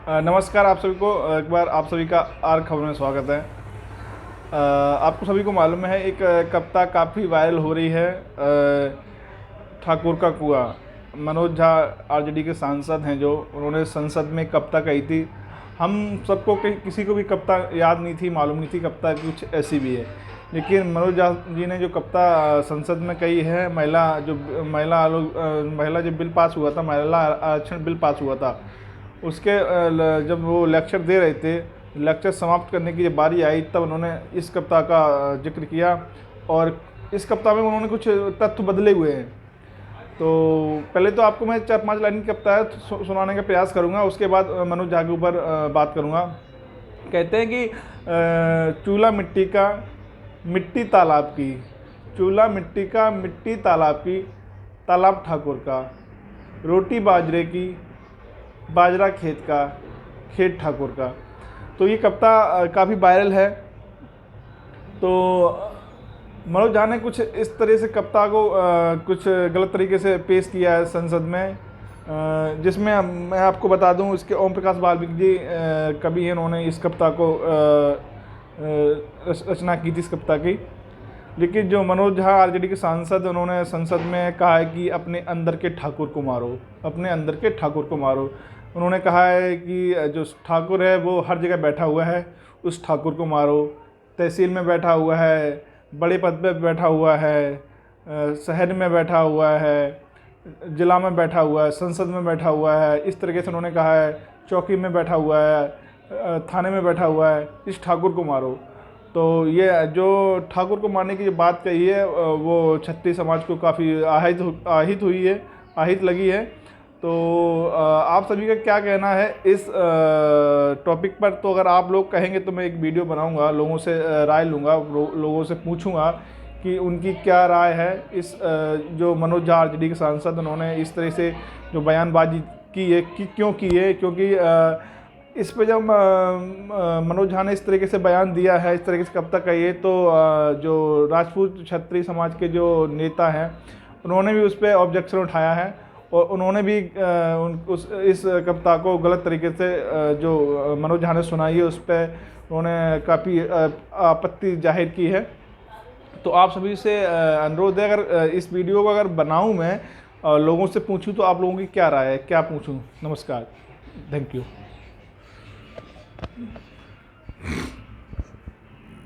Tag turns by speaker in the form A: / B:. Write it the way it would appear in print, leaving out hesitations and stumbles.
A: नमस्कार आप सभी को। एक बार आप सभी का आर खबर में स्वागत है। आपको सभी को मालूम है एक कविता काफ़ी वायरल हो रही है। ठाकुर का कुआं। मनोज झा आरजेडी के सांसद हैं, जो उन्होंने संसद में कविता कही थी। हम सबको किसी को भी कविता याद नहीं थी, मालूम नहीं थी कविता कुछ ऐसी भी है। लेकिन मनोज झा जी ने जो कविता संसद में कही है, महिला जब बिल पास हुआ था, महिला आरक्षण बिल पास हुआ था, उसके जब वो लेक्चर दे रहे थे, लेक्चर समाप्त करने की जब बारी आई, तब उन्होंने इस कविता का जिक्र किया। और इस कविता में उन्होंने कुछ तथ्य बदले हुए हैं। तो पहले तो आपको मैं 4-5 लाइन की कविता है सुनाने का प्रयास करूंगा, उसके बाद मनोज झा के ऊपर बात करूंगा। कहते हैं कि चूल्हा मिट्टी का, मिट्टी तालाब की, चूल्हा मिट्टी का, मिट्टी तालाब की, तालाब ठाकुर का, रोटी बाजरे की, बाजरा खेत का, खेत ठाकुर का। तो ये कविता काफ़ी वायरल है। तो मनोज झा ने कुछ इस तरह से कविता को कुछ गलत तरीके से पेश किया है संसद में, जिसमें मैं आपको बता दूं, इसके ओम प्रकाश वाल्मीकि जी कवि हैं, उन्होंने इस कविता को रचना की थी इस कविता की। लेकिन जो मनोज झा आरजेडी के सांसद, उन्होंने संसद में कहा है कि अपने अंदर के ठाकुर को मारो, अपने अंदर के ठाकुर को मारो। उन्होंने कहा है कि जो ठाकुर है वो हर जगह बैठा हुआ है, उस ठाकुर को मारो। तहसील में बैठा हुआ है, बड़े पद पे बैठा हुआ है, शहर में बैठा हुआ है, जिला में बैठा हुआ है, संसद में बैठा हुआ है। इस तरीके से उन्होंने कहा है, चौकी में बैठा हुआ है, थाने में बैठा हुआ है, इस ठाकुर को मारो। तो ये जो ठाकुर को मारने की जो बात कही है, वो क्षत्रिय समाज को काफ़ी আহিत लगी है। तो आप सभी का क्या कहना है इस टॉपिक पर? तो अगर आप लोग कहेंगे तो मैं एक वीडियो बनाऊंगा, लोगों से राय लूँगा, लोगों से पूछूंगा कि उनकी क्या राय है इस जो मनोज झा आरजेडी के सांसद, उन्होंने इस तरह से जो बयानबाजी की है, कि क्यों की है। क्योंकि इस पे जब मनोज झा ने इस तरीके से बयान दिया है, इस तरीके से कविता कही है, तो जो राजपूत क्षत्रिय समाज के जो नेता हैं, उन्होंने भी उस पर ऑब्जेक्शन उठाया है। और उन्होंने भी इस कविता को गलत तरीके से जो मनोज झा ने सुनाई है, उस पर उन्होंने काफ़ी आपत्ति जाहिर की है। तो आप सभी से अनुरोध है, अगर इस वीडियो को अगर बनाऊं मैं, लोगों से पूछूं, तो आप लोगों की क्या राय है, क्या पूछूं? नमस्कार, थैंक यू।